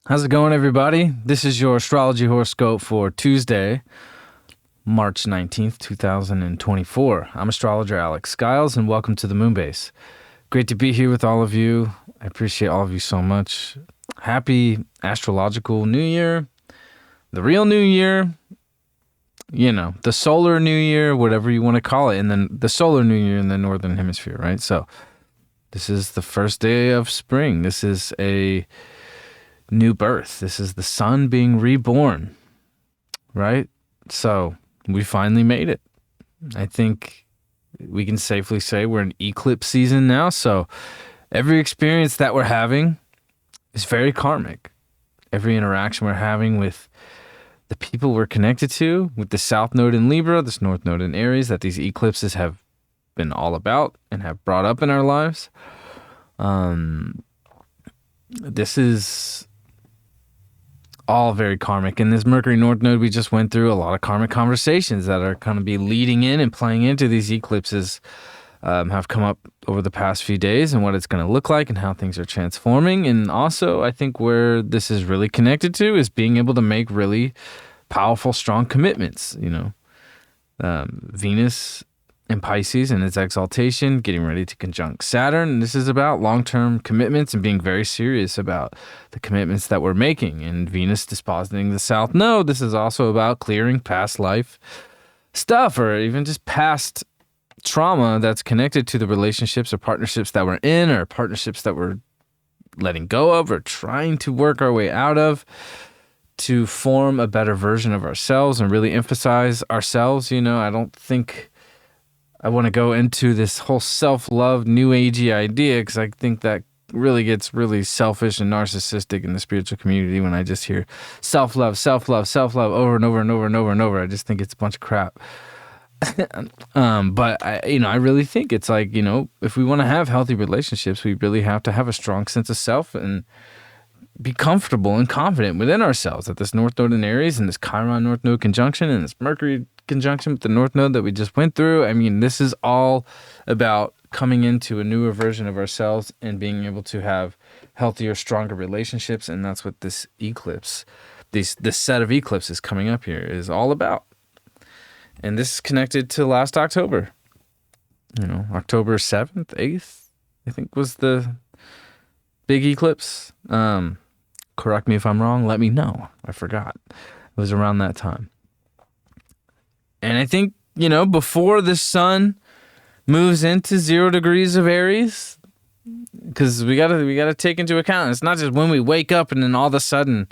How's it going, everybody? This is your Astrology Horoscope for Tuesday, March 19th, 2024. I'm astrologer Alex Skyles, and welcome to the Moonbase. Great to be here with all of you. I appreciate all of you so much. Happy Astrological New Year, the real New Year, the solar New Year, whatever you want to call it, and then the solar New Year in the Northern Hemisphere, right? So this is the first day of spring. This is a new birth. This is the sun being reborn, right? So we finally made it. I think we can safely say we're in eclipse season now. So every experience that we're having is very karmic. Every interaction we're having with the people we're connected to, with the South Node in Libra, this North Node in Aries, that these eclipses have been all about and have brought up in our lives. This is all very karmic. In this Mercury North Node, we just went through a lot of karmic conversations that are going to be leading in and playing into these eclipses, have come up over the past few days, and what it's going to look like and how things are transforming. And also, I think where this is really connected to is being able to make really powerful, strong commitments. Venus in Pisces and its exaltation, getting ready to conjunct Saturn. This is about long-term commitments and being very serious about the commitments that we're making. And Venus dispositing the South Node, this is also about clearing past life stuff, or even just past trauma that's connected to the relationships or partnerships that we're in, or partnerships that we're letting go of or trying to work our way out of, to form a better version of ourselves and really emphasize ourselves. I don't think I want to go into this whole self-love, new agey idea, because I think that really gets really selfish and narcissistic in the spiritual community when I just hear self-love, self-love, self-love over and over and over and over and over. I just think it's a bunch of crap. But I really think it's like, if we want to have healthy relationships, we really have to have a strong sense of self and be comfortable and confident within ourselves. That this North Node in Aries and this Chiron North Node conjunction and this Mercury conjunction with the North Node that we just went through, this is all about coming into a newer version of ourselves and being able to have healthier, stronger relationships. And that's what this eclipse, this set of eclipses coming up here is all about. And this is connected to last October. October 7th, 8th, I think was the big eclipse. Correct me if I'm wrong. Let me know. I forgot. It was around that time. And I think, before the sun moves into 0 degrees of Aries, because we gotta take into account, it's not just when we wake up and then all of a sudden,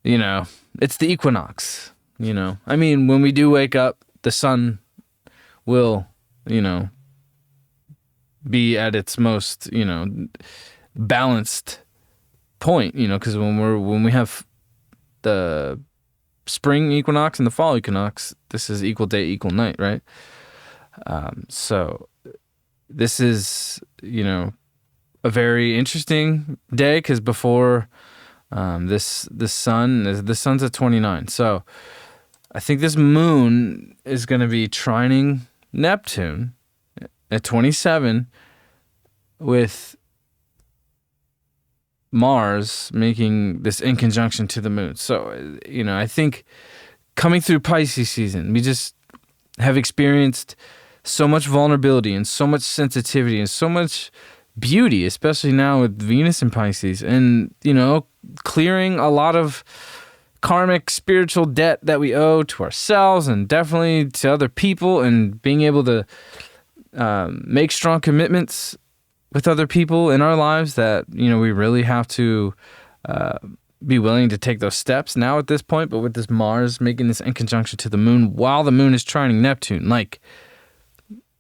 it's the equinox. When we do wake up, the sun will, be at its most, balanced point, because when we have the spring equinox and the fall equinox, this is equal day, equal night, right? So this is, a very interesting day, because before the sun's at 29. So I think this moon is going to be trining Neptune at 27, with Mars making this in conjunction to the moon. So, I think coming through Pisces season, we just have experienced so much vulnerability and so much sensitivity and so much beauty, especially now with Venus in Pisces, and, clearing a lot of karmic spiritual debt that we owe to ourselves and definitely to other people, and being able to make strong commitments with other people in our lives that, we really have to be willing to take those steps now at this point. But with this Mars making this in conjunction to the moon while the moon is trining Neptune, like,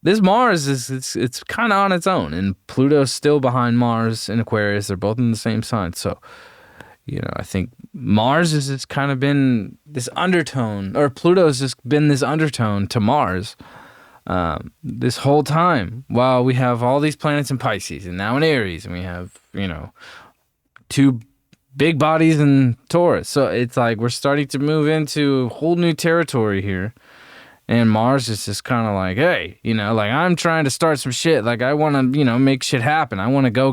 this Mars it's kind of on its own, and Pluto's still behind Mars in Aquarius. They're both in the same sign. So, I think Mars has just kind of been this undertone, or Pluto's just been this undertone to Mars, this whole time while we have all these planets in Pisces and now in Aries, and we have, two big bodies in Taurus. So it's like we're starting to move into whole new territory here. And Mars is just kind of like, hey, like I'm trying to start some shit. Like I want to, make shit happen. I want to go,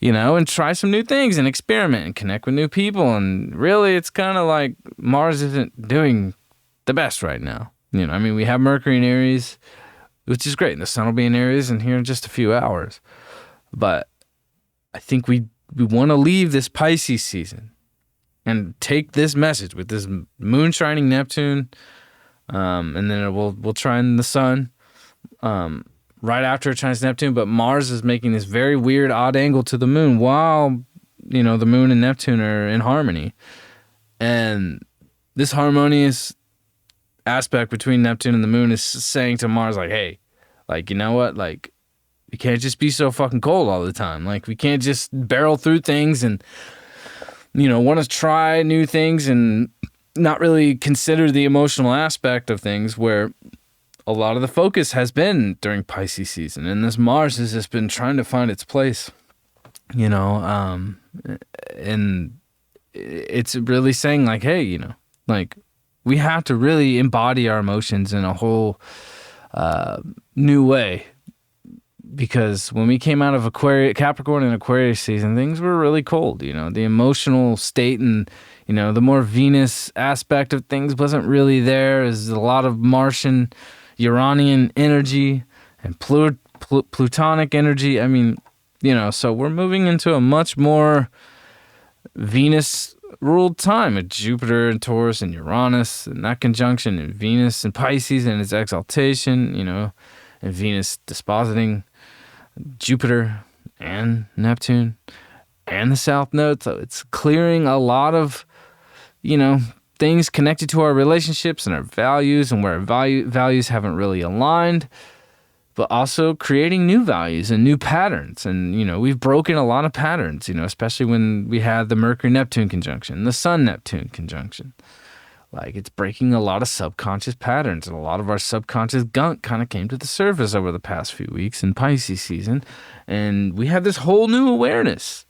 and try some new things and experiment and connect with new people. And really, it's kind of like Mars isn't doing the best right now. We have Mercury in Aries, which is great. And the sun will be in Aries in here in just a few hours. But I think we want to leave this Pisces season and take this message with this moon shining Neptune. And then we'll trine the sun right after it trines Neptune. But Mars is making this very weird, odd angle to the moon while, the moon and Neptune are in harmony. And this harmonious aspect between Neptune and the moon is saying to Mars, like, hey, like, you know what? Like, you can't just be so fucking cold all the time. Like, we can't just barrel through things and, want to try new things and not really consider the emotional aspect of things, where a lot of the focus has been during Pisces season. And this Mars has just been trying to find its place, and it's really saying like, hey, like we have to really embody our emotions in a whole new way. Because when we came out of Capricorn and Aquarius season, things were really cold. The emotional state and, the more Venus aspect of things wasn't really there. There's a lot of Martian, Uranian energy and Plutonic energy. So we're moving into a much more Venus-ruled time with Jupiter and Taurus and Uranus and that conjunction, and Venus and Pisces and its exaltation, and Venus dispositing Jupiter and Neptune and the South Node. So it's clearing a lot of, things connected to our relationships and our values, and where our values haven't really aligned, but also creating new values and new patterns. And, we've broken a lot of patterns, especially when we had the Mercury-Neptune conjunction, the Sun-Neptune conjunction. Like, it's breaking a lot of subconscious patterns, and a lot of our subconscious gunk kind of came to the surface over the past few weeks in Pisces season. And we have this whole new awareness,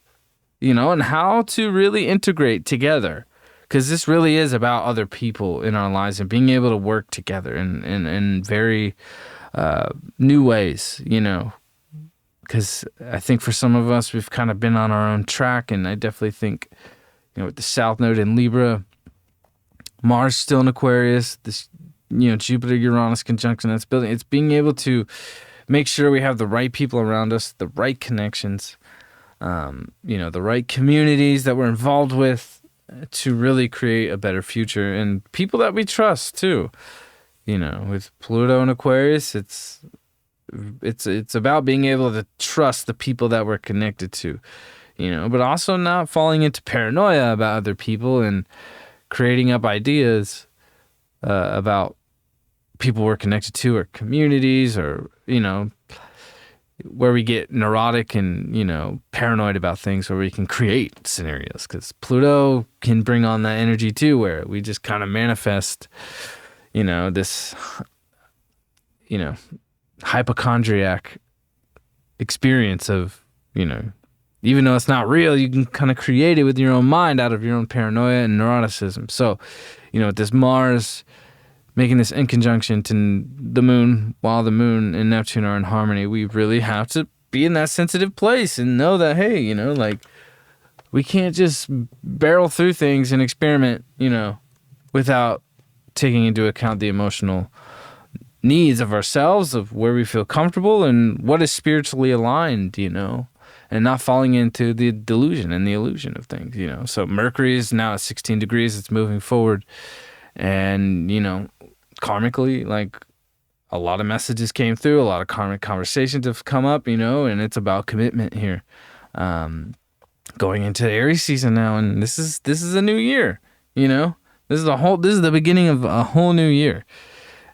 and how to really integrate together. Because this really is about other people in our lives and being able to work together in very new ways, Because I think for some of us, we've kind of been on our own track. And I definitely think, with the South Node in Libra, Mars still in Aquarius, this, Jupiter-Uranus conjunction that's building, it's being able to make sure we have the right people around us, the right connections, the right communities that we're involved with to really create a better future, and people that we trust too. With Pluto and Aquarius, it's about being able to trust the people that we're connected to, but also not falling into paranoia about other people and creating up ideas about people we're connected to, or communities, or, where we get neurotic and, paranoid about things, where we can create scenarios. Because Pluto can bring on that energy too, where we just kind of manifest, this, hypochondriac experience of, even though it's not real, you can kind of create it with your own mind out of your own paranoia and neuroticism. So, this Mars making this in conjunction to the moon, while the moon and Neptune are in harmony, we really have to be in that sensitive place and know that, hey, like, we can't just barrel through things and experiment, without taking into account the emotional needs of ourselves, of where we feel comfortable and what is spiritually aligned, and not falling into the delusion and the illusion of things, So Mercury is now at 16 degrees. It's moving forward. And, karmically, like, a lot of messages came through. A lot of karmic conversations have come up, and it's about commitment here. Going into Aries season now, and this is a new year, This is the beginning of a whole new year.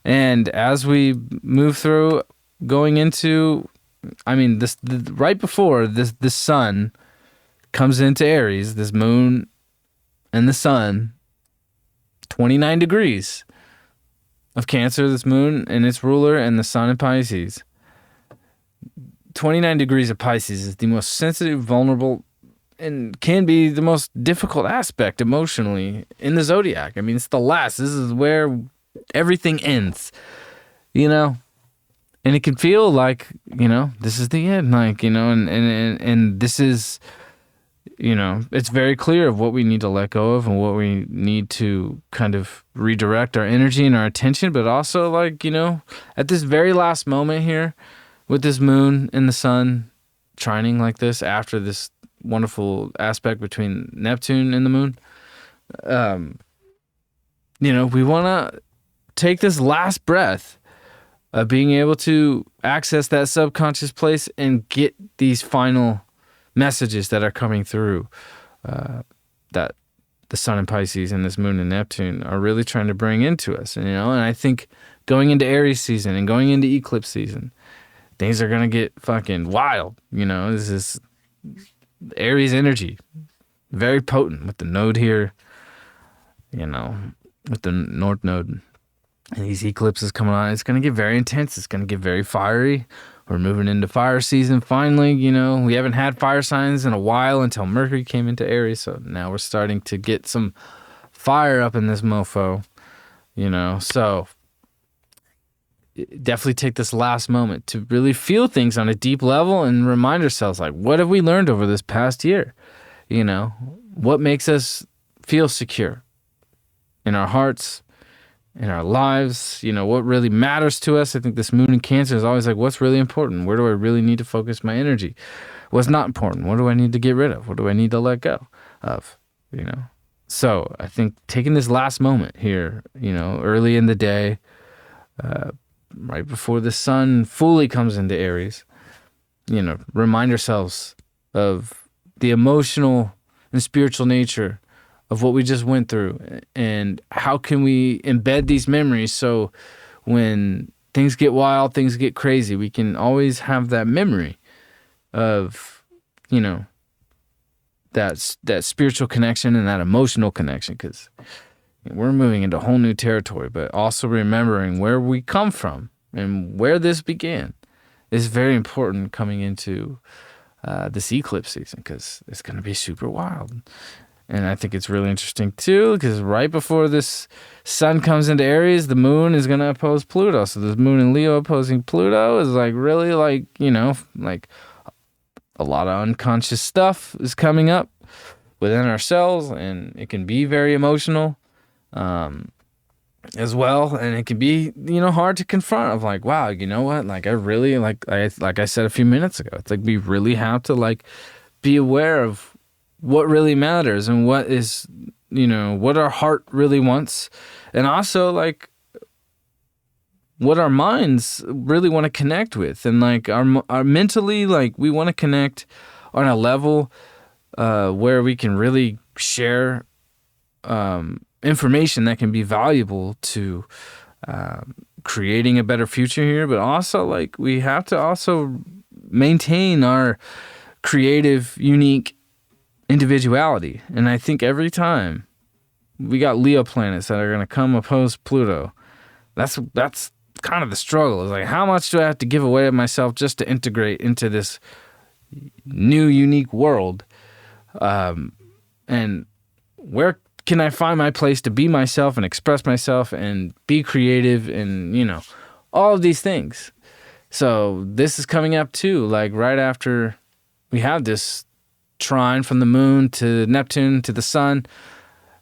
And as we move through going into, right before the sun comes into Aries, this moon and the sun, 29 degrees of Cancer, this moon and its ruler, and the sun in Pisces. 29 degrees of Pisces is the most sensitive, vulnerable, and can be the most difficult aspect emotionally in the zodiac. I mean, it's the last. This is where everything ends, you know? And it can feel like, you know, this is the end, like, you know, and this is, you know, it's very clear of what we need to let go of and what we need to kind of redirect our energy and our attention, but also, like, you know, at this very last moment here, with this moon and the sun trining like this after this wonderful aspect between Neptune and the moon, you know, we want to take this last breath of being able to access that subconscious place and get these final messages that are coming through, that the sun in Pisces and this moon in Neptune are really trying to bring into us. And, you know, and I think going into Aries season and going into eclipse season, things are going to get fucking wild. You know, this is Aries energy, very potent with the node here, you know, with the North Node. And these eclipses coming on, it's going to get very intense. It's going to get very fiery. We're moving into fire season finally. You know, we haven't had fire signs in a while until Mercury came into Aries. So now we're starting to get some fire up in this mofo, you know. So definitely take this last moment to really feel things on a deep level and remind ourselves, like, what have we learned over this past year? You know, what makes us feel secure in our hearts, in our lives, you know, what really matters to us. I think this moon in Cancer is always like, what's really important? Where do I really need to focus my energy? What's not important? What do I need to get rid of? What do I need to let go of? You know? So I think taking this last moment here, you know, early in the day, right before the sun fully comes into Aries, you know, remind ourselves of the emotional and spiritual nature of what we just went through, and how can we embed these memories so when things get wild, things get crazy, we can always have that memory of, you know, that spiritual connection and that emotional connection, because we're moving into a whole new territory, but also remembering where we come from and where this began is very important coming into this eclipse season, because it's going to be super wild. And I think it's really interesting too, because right before this sun comes into Aries, the moon is going to oppose Pluto. So this moon in Leo opposing Pluto is like really, like, you know, like a lot of unconscious stuff is coming up within ourselves, and it can be very emotional as well. And it can be, you know, hard to confront of like, wow, you know what? Like I really, like I said a few minutes ago, it's like we really have to like be aware of what really matters and what is, you know, what our heart really wants, and also like what our minds really want to connect with, and like our mentally, like we want to connect on a level where we can really share information that can be valuable to creating a better future here, but also like we have to also maintain our creative, unique individuality. And I think every time we got Leo planets that are going to come oppose Pluto, that's kind of the struggle. Is like, how much do I have to give away of myself just to integrate into this new, unique world? And where can I find my place to be myself and express myself and be creative and, you know, all of these things. So this is coming up too, like right after we have this trine from the moon to Neptune to the sun.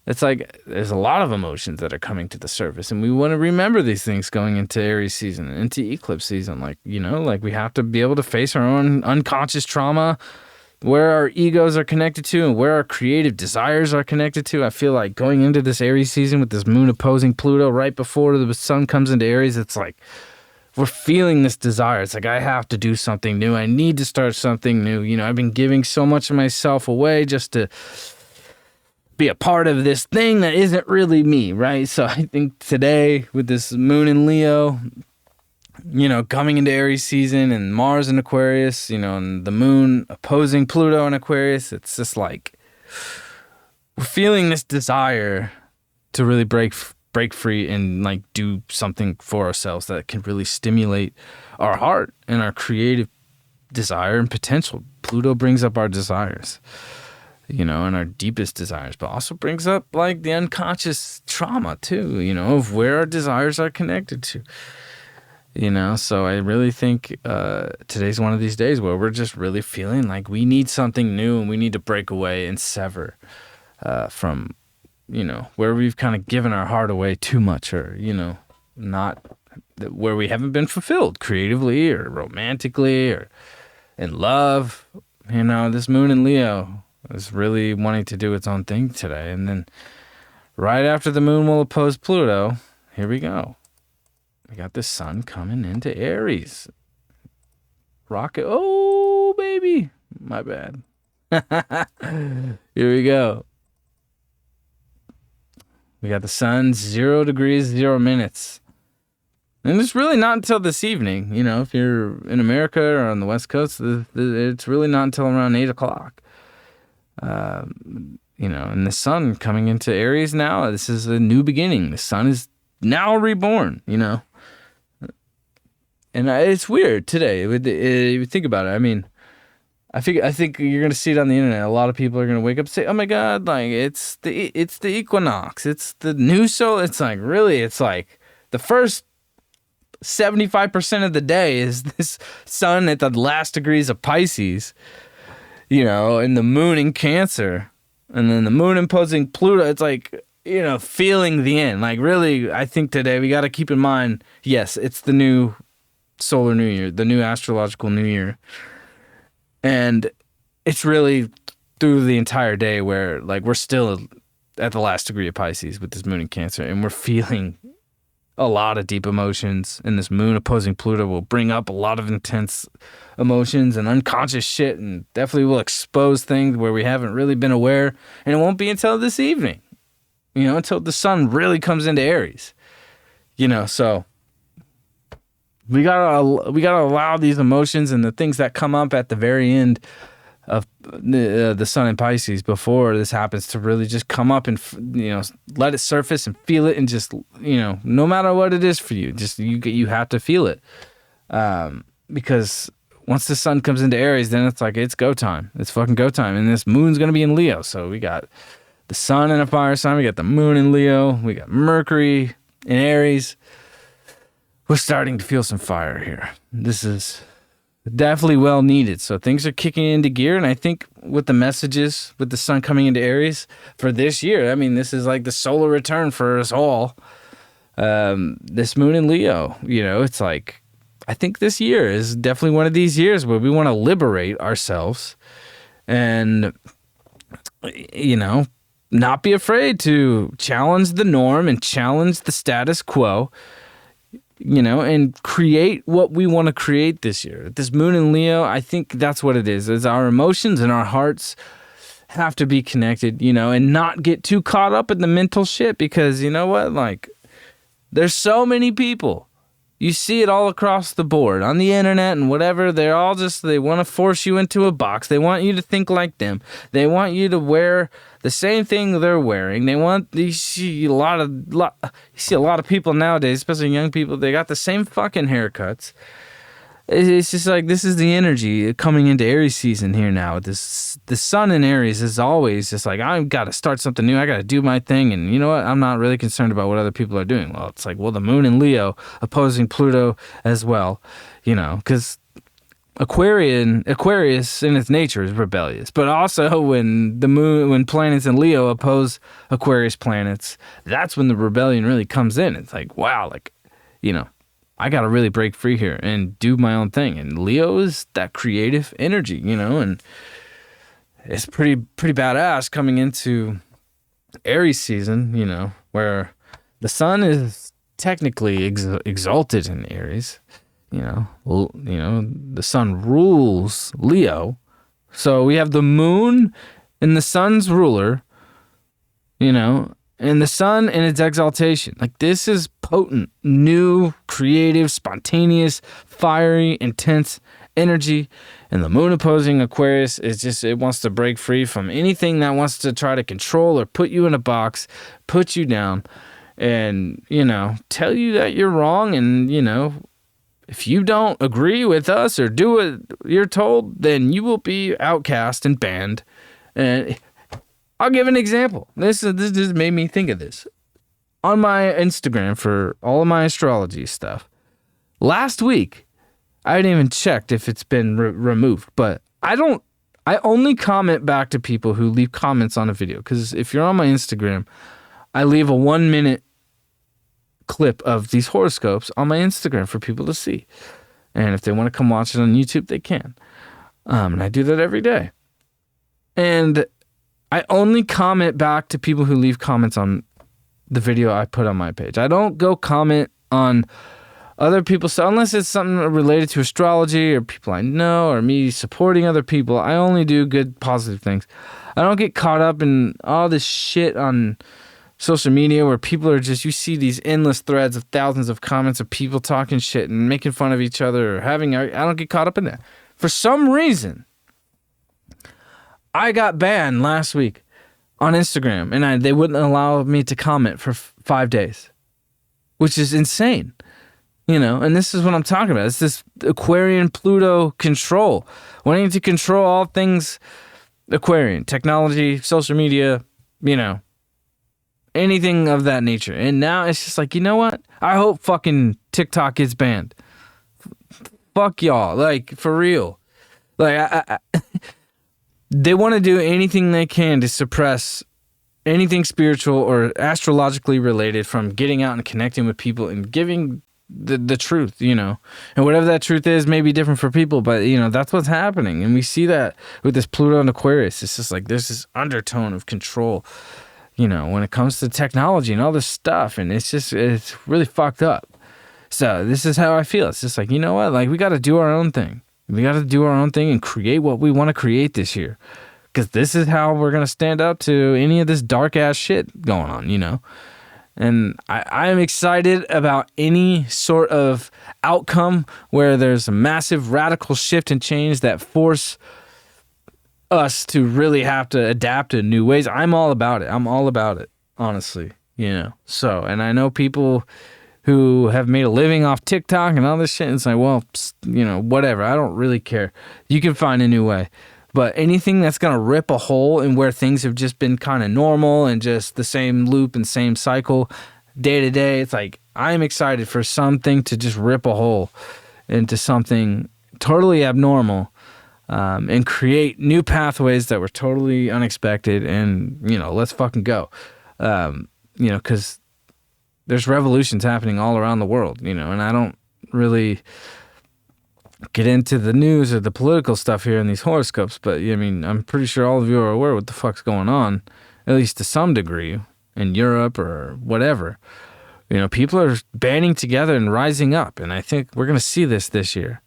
It's like there's a lot of emotions that are coming to the surface, and we want to remember these things going into Aries season and into eclipse season. Like, you know, like we have to be able to face our own unconscious trauma, where our egos are connected to and where our creative desires are connected to. I feel like going into this Aries season with this moon opposing Pluto right before the sun comes into Aries, it's like we're feeling this desire. It's like, I have to do something new. I need to start something new. You know, I've been giving so much of myself away just to be a part of this thing that isn't really me, right? So I think today with this moon in Leo, you know, coming into Aries season and Mars in Aquarius, you know, and the moon opposing Pluto in Aquarius, it's just like we're feeling this desire to really break break free and like do something for ourselves that can really stimulate our heart and our creative desire and potential. Pluto brings up our desires, and our deepest desires, but also brings up like the unconscious trauma too, of where our desires are connected to. So I really think today's one of these days where we're just really feeling like we need something new and we need to break away and sever from, where we've kind of given our heart away too much, or, not where we haven't been fulfilled creatively or romantically or in love. This moon in Leo is really wanting to do its own thing today. And then right after the moon will oppose Pluto, here we go. We got the sun coming into Aries. Rocket. Oh, baby. My bad. Here we go. We got the sun 0 degrees, 0 minutes. And it's really not until this evening, if you're in America or on the West Coast, it's really not until around 8 o'clock. And the sun coming into Aries now, this is a new beginning. The sun is now reborn, And it's weird today. You think about it. I mean, I think you're gonna see it on the internet. A lot of people are gonna wake up and say, "Oh my God, like it's the equinox. It's the new soul." It's like really, it's like the first 75% of the day is this sun at the last degrees of Pisces, and the moon in Cancer, and then the moon imposing Pluto. It's like, feeling the end. Like really, I think today we got to keep in mind, yes, it's the new solar new year, the new astrological new year. And it's really through the entire day where like we're still at the last degree of Pisces with this moon in Cancer, and we're feeling a lot of deep emotions, and this moon opposing Pluto will bring up a lot of intense emotions and unconscious shit, and definitely will expose things where we haven't really been aware, and it won't be until this evening, until the sun really comes into Aries, so we gotta allow these emotions and the things that come up at the very end of the sun in Pisces before this happens to really just come up and let it surface and feel it, and just no matter what it is for you, just you have to feel it, because once the sun comes into Aries, then it's like it's go time. It's fucking go time, and this moon's gonna be in Leo. So we got the sun in a fire sign, we got the moon in Leo, we got Mercury in Aries. We're starting to feel some fire here. This is definitely well needed. So things are kicking into gear. And I think with the messages, with the sun coming into Aries for this year, I mean, this is like the solar return for us all. This moon in Leo, it's like, I think this year is definitely one of these years where we want to liberate ourselves and, not be afraid to challenge the norm and challenge the status quo, and create what we want to create this year. This moon in Leo, I think that's what it is our emotions and our hearts have to be connected, and not get too caught up in the mental shit, because you know what? Like, there's so many people. You see it all across the board on the internet and whatever. They want to force you into a box. They want you to think like them. They want you to wear the same thing they're wearing. You see a lot of people nowadays, especially young people, they got the same fucking haircuts. It's just like, this is the energy coming into Aries season here now. The sun in Aries is always just like, I've got to start something new. I got to do my thing. And you know what? I'm not really concerned about what other people are doing. Well, it's like, the moon in Leo opposing Pluto as well, because Aquarius in its nature is rebellious. But also when planets in Leo oppose Aquarius planets, that's when the rebellion really comes in. It's like, wow, I got to really break free here and do my own thing. And Leo is that creative energy, and it's pretty badass coming into Aries season, where the sun is technically exalted in Aries. The sun rules Leo. So we have the moon and the sun's ruler, and the sun in its exaltation. Like, this is potent, new, creative, spontaneous, fiery, intense energy. And the moon opposing Aquarius is just, it wants to break free from anything that wants to try to control or put you in a box, put you down. and, tell you that you're wrong. And, if you don't agree with us or do what you're told, then you will be outcast and banned. And I'll give an example. This just made me think of this. On my Instagram for all of my astrology stuff, last week, I hadn't even checked if it's been removed, but I only comment back to people who leave comments on a video. Because if you're on my Instagram, I leave a 1-minute clip of these horoscopes on my Instagram for people to see. And if they want to come watch it on YouTube, they can. And I do that every day. And I only comment back to people who leave comments on the video I put on my page. I don't go comment on other people's stuff unless it's something related to astrology or people I know or me supporting other people. I only do good, positive things. I don't get caught up in all this shit on social media where people are just, you see these endless threads of thousands of comments of people talking shit and making fun of each other or I don't get caught up in that. For some reason, I got banned last week on Instagram and they wouldn't allow me to comment for 5 days, which is insane. And this is what I'm talking about. It's this Aquarian Pluto control, wanting to control all things Aquarian, technology, social media, anything of that nature. And now it's just like, you know what? I hope fucking TikTok gets banned. Fuck y'all. Like, for real. Like, they want to do anything they can to suppress anything spiritual or astrologically related from getting out and connecting with people and giving the truth, and whatever that truth is may be different for people, but that's what's happening. And we see that with this Pluto and Aquarius. It's just like there's this undertone of control, when it comes to technology and all this stuff, and it's really fucked up. So this is how I feel. It's just like, you know what, like we got to do our own thing. We got to do our own thing and create what we want to create this year, because this is how we're going to stand up to any of this dark ass shit going on, And I am excited about any sort of outcome where there's a massive radical shift and change that force us to really have to adapt in new ways. I'm all about it. I'm all about it, honestly, So, and I know people who have made a living off TikTok and all this shit. And it's like, well, whatever. I don't really care. You can find a new way. But anything that's going to rip a hole in where things have just been kind of normal and just the same loop and same cycle day to day, it's like I'm excited for something to just rip a hole into something totally abnormal and create new pathways that were totally unexpected. And, let's fucking go. Because there's revolutions happening all around the world, and I don't really get into the news or the political stuff here in these horoscopes, but I'm pretty sure all of you are aware what the fuck's going on, at least to some degree, in Europe or whatever. People are banding together and rising up, and I think we're going to see this year.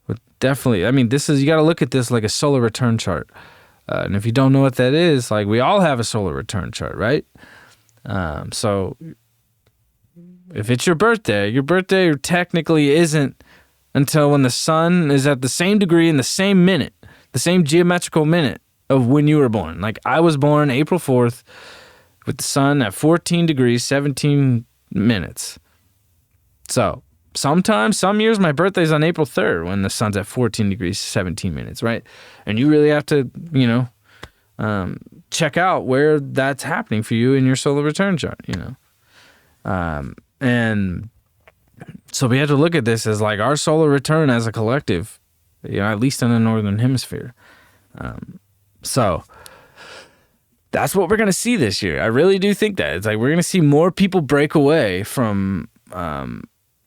But definitely, you got to look at this like a solar return chart. And if you don't know what that is, like we all have a solar return chart, right? So if it's your birthday technically isn't until when the sun is at the same degree in the same minute, the same geometrical minute of when you were born. Like I was born April 4th with the sun at 14 degrees, 17 minutes. So sometimes, some years, my birthday's on April 3rd when the sun's at 14 degrees, 17 minutes, right? And you really have to, check out where that's happening for you in your solar return chart, And so we have to look at this as like our solar return as a collective, at least in the northern hemisphere. So that's what we're going to see this year. I really do think that. It's like we're going to see more people break away from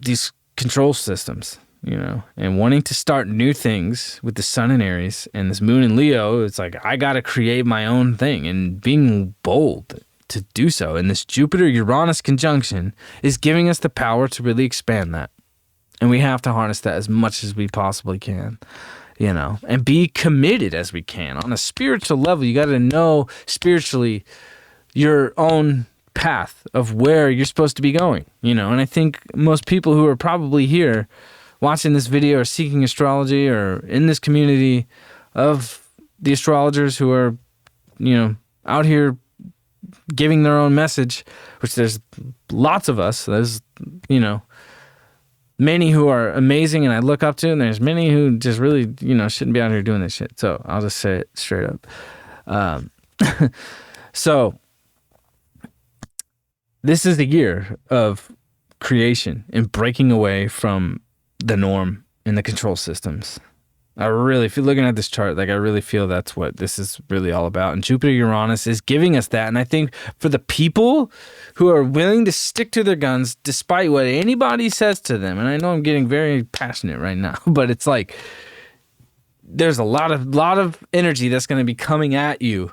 these control systems, and wanting to start new things with the sun in Aries and this moon in Leo. It's like I got to create my own thing and being bold to do so. And this Jupiter-Uranus conjunction is giving us the power to really expand that. And we have to harness that as much as we possibly can, and be committed as we can. On a spiritual level, you got to know spiritually your own path of where you're supposed to be going, And I think most people who are probably here watching this video or seeking astrology or in this community of the astrologers who are, out here giving their own message, which there's lots of us. There's, many who are amazing and I look up to, and there's many who just really, shouldn't be out here doing this shit. So I'll just say it straight up. So this is the year of creation and breaking away from the norm and the control systems. If you're looking at this chart, I really feel that's what this is really all about. And Jupiter Uranus is giving us that. And I think for the people who are willing to stick to their guns despite what anybody says to them, and I know I'm getting very passionate right now, but it's like there's a lot of energy that's going to be coming at you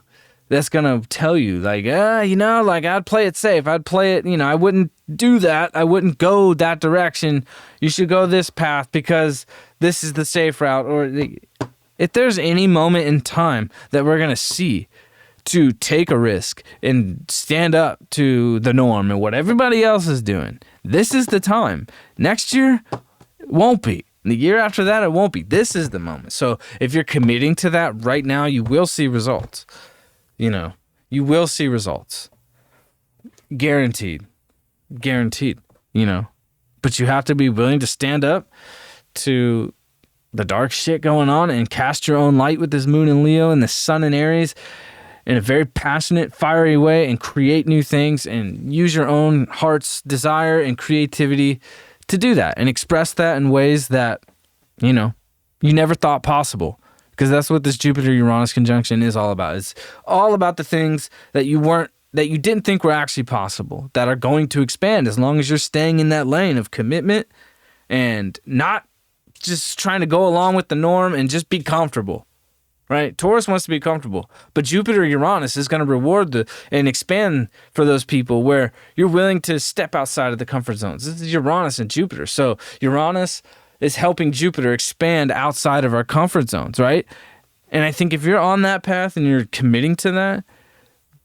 that's going to tell you I'd play it safe. I'd play it, I wouldn't do that. I wouldn't go that direction. You should go this path because this is the safe route. Or if there's any moment in time that we're going to see to take a risk and stand up to the norm and what everybody else is doing, this is the time. Next year, it won't be. The year after that, it won't be. This is the moment. So if you're committing to that right now, you will see results. You will see results. Guaranteed. But you have to be willing to stand up to the dark shit going on and cast your own light with this moon in Leo and the sun in Aries in a very passionate, fiery way, and create new things and use your own heart's desire and creativity to do that and express that in ways that, you never thought possible. Because that's what this Jupiter-Uranus conjunction is all about. It's all about the things that you didn't think were actually possible, that are going to expand as long as you're staying in that lane of commitment and not just trying to go along with the norm and just be comfortable, right? Taurus wants to be comfortable, but Jupiter-Uranus is going to reward and expand for those people where you're willing to step outside of the comfort zones. This is Uranus and Jupiter. So Uranus is helping Jupiter expand outside of our comfort zones, right? And I think if you're on that path and you're committing to that,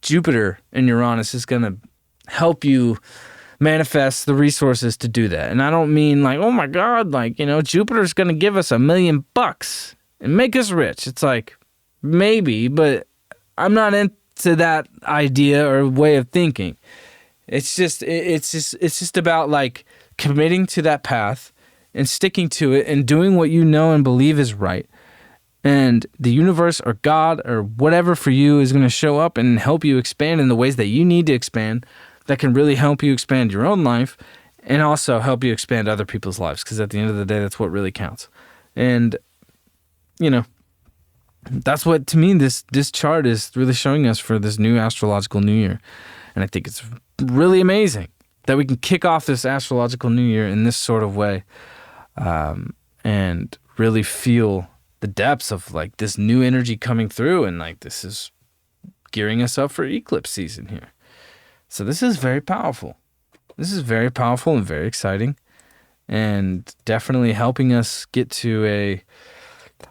Jupiter and Uranus is going to help you manifest the resources to do that. And I don't mean oh my God, Jupiter's going to give us $1 million and make us rich. It's maybe, but I'm not into that idea or way of thinking. It's just about committing to that path and sticking to it and doing what you know and believe is right. And the universe or God or whatever for you is going to show up and help you expand in the ways that you need to expand that can really help you expand your own life and also help you expand other people's lives. Because at the end of the day, that's what really counts. And, that's what, to me, this chart is really showing us for this new astrological new year. And I think it's really amazing that we can kick off this astrological new year in this sort of way. And really feel the depths of this new energy coming through, and this is gearing us up for eclipse season here. So this is very powerful. This is very powerful and very exciting, and definitely helping us get to a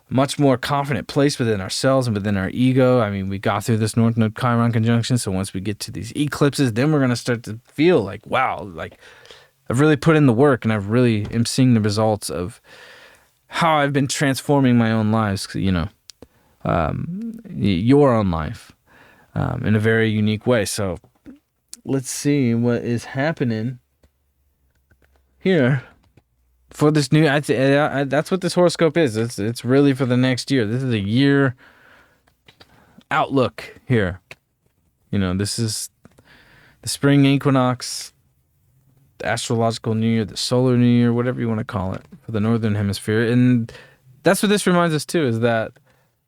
much more confident place within ourselves and within our ego. I mean, we got through this North Node Chiron conjunction, so once we get to these eclipses, then we're going to start to feel wow, I've really put in the work, and I've really am seeing the results of how I've been transforming my own lives, your own life, in a very unique way. So let's see what is happening here for this new. That's what this horoscope is. It's really for the next year. This is a year outlook here. This is the spring equinox, the astrological new year, the solar new year, whatever you want to call it, for the northern hemisphere. And that's what this reminds us too, is that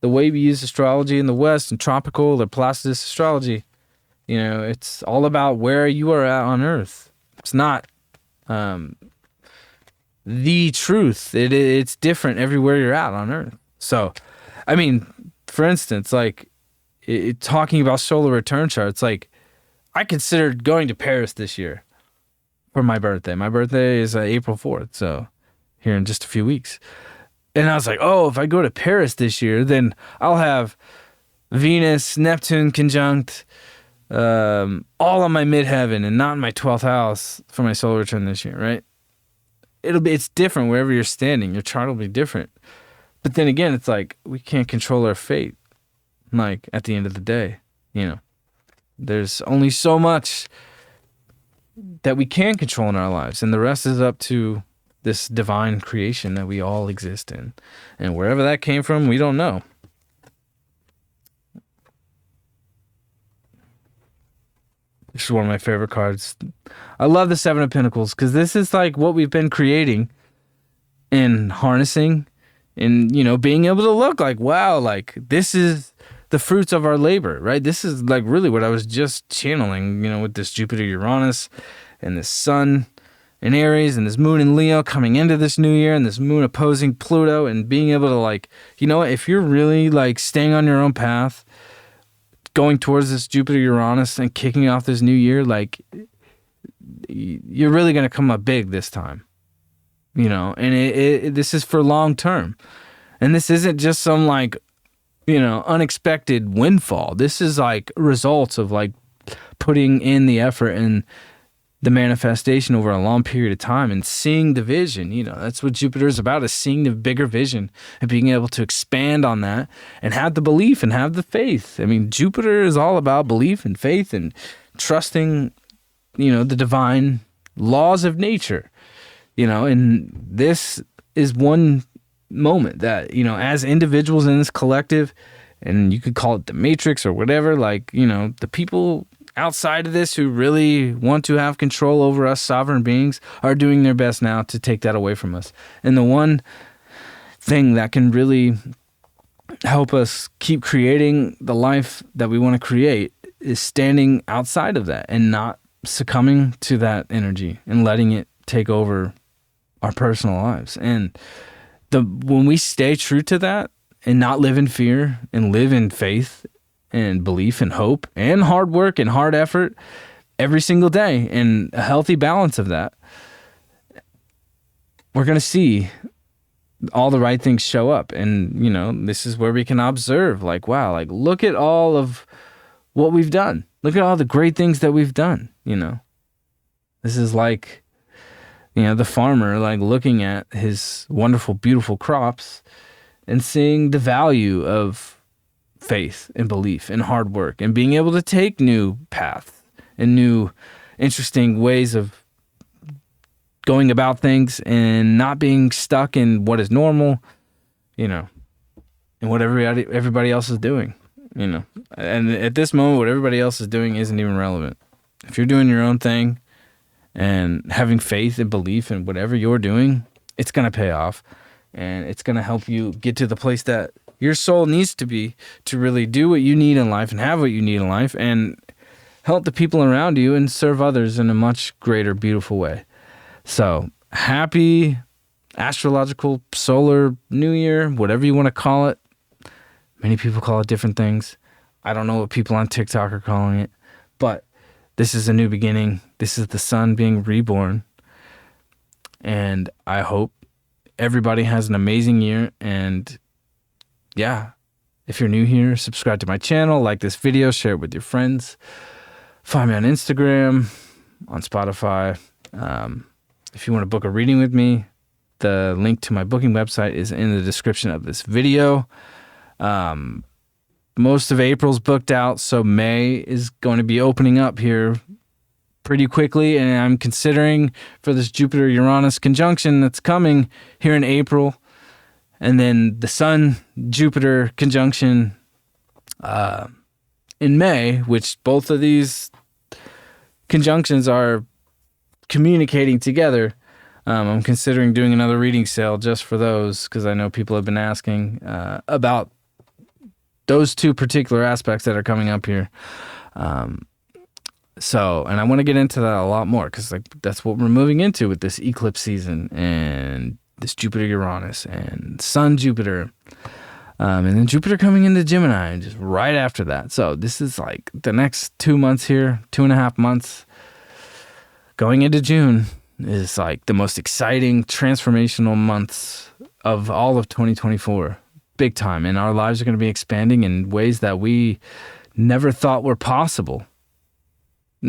the way we use astrology in the West and tropical or Placidus astrology, it's all about where you are at on Earth. It's not the truth. It's different everywhere you're at on Earth. So, I mean, for instance, talking about solar return charts, I considered going to Paris this year for my birthday. My birthday is April 4th, so here in just a few weeks. And I was if I go to Paris this year, then I'll have Venus, Neptune conjunct, all on my midheaven and not in my 12th house for my solar return this year, right? It's different wherever you're standing. Your chart will be different. But then again, it's we can't control our fate. At the end of the day, There's only so much that we can control in our lives, and the rest is up to this divine creation that we all exist in. And wherever that came from, we don't know. This is one of my favorite cards. I love the Seven of Pentacles because this is like what we've been creating and harnessing and, you know, being able to look like, wow, like this is the fruits of our labor, right? This is like really what I was just channeling, you know, with this Jupiter, Uranus, and this Sun in Aries, and this Moon in Leo coming into this new year, and this Moon opposing Pluto, and being able to like, you know, if you're really like staying on your own path, going towards this Jupiter, Uranus, and kicking off this new year, like you're really going to come up big this time, you know, and this is for long term. And this isn't just some like, you know, unexpected windfall. This is like results of like putting in the effort and the manifestation over a long period of time and seeing the vision. You know, that's what Jupiter is about, is seeing the bigger vision and being able to expand on that and have the belief and have the faith. I mean, Jupiter is all about belief and faith and trusting, you know, the divine laws of nature, you know, and this is one moment that, you know, as individuals in this collective, and you could call it the matrix or whatever, like, you know, the people outside of this who really want to have control over us sovereign beings are doing their best now to take that away from us. And the one thing that can really help us keep creating the life that we want to create is standing outside of that and not succumbing to that energy and letting it take over our personal lives. And when we stay true to that and not live in fear and live in faith and belief and hope and hard work and hard effort every single day and a healthy balance of that, we're going to see all the right things show up. And, you know, this is where we can observe, like, wow, like, look at all of what we've done. Look at all the great things that we've done, you know. This is like, you know, the farmer, like, looking at his wonderful, beautiful crops and seeing the value of faith and belief and hard work and being able to take new paths and new interesting ways of going about things and not being stuck in what is normal, you know, and what everybody else is doing, you know. And at this moment, what everybody else is doing isn't even relevant. If you're doing your own thing and having faith and belief in whatever you're doing, it's going to pay off and it's going to help you get to the place that your soul needs to be to really do what you need in life and have what you need in life and help the people around you and serve others in a much greater, beautiful way. So happy astrological solar new year, whatever you want to call it. Many people call it different things. I don't know what people on TikTok are calling it, but this is a new beginning. This is the sun being reborn. And I hope everybody has an amazing year. And yeah, if you're new here, subscribe to my channel, like this video, share it with your friends. Find me on Instagram, on Spotify. If you want to book a reading with me, the link to my booking website is in the description of this video. Most of April's booked out, so May is going to be opening up here pretty quickly, and I'm considering for this Jupiter-Uranus conjunction that's coming here in April, and then the Sun-Jupiter conjunction in May, which both of these conjunctions are communicating together. I'm considering doing another reading sale just for those because I know people have been asking about those two particular aspects that are coming up here. So, and I want to get into that a lot more because like that's what we're moving into with this eclipse season and this Jupiter-Uranus and Sun-Jupiter. And then Jupiter coming into Gemini just right after that. So this is like the next 2 months here, 2.5 months going into June is like the most exciting transformational months of all of 2024. Big time. And our lives are going to be expanding in ways that we never thought were possible.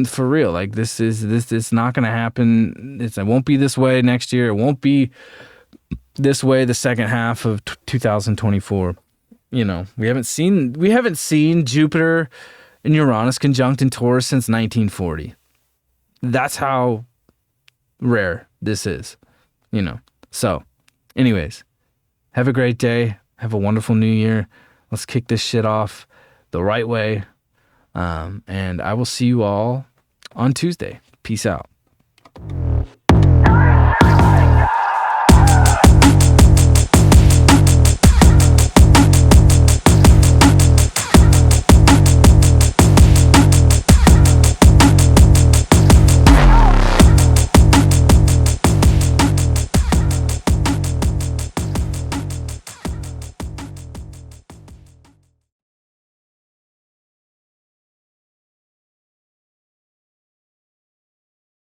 For real. Like this it's not going to happen. It won't be this way next year. It won't be this way the second half of 2024. You know, we haven't seen Jupiter and Uranus conjunct in Taurus since 1940. That's how rare this is, So, anyways, have a great day. Have a wonderful new year. Let's kick this shit off the right way. And I will see you all on Tuesday. Peace out.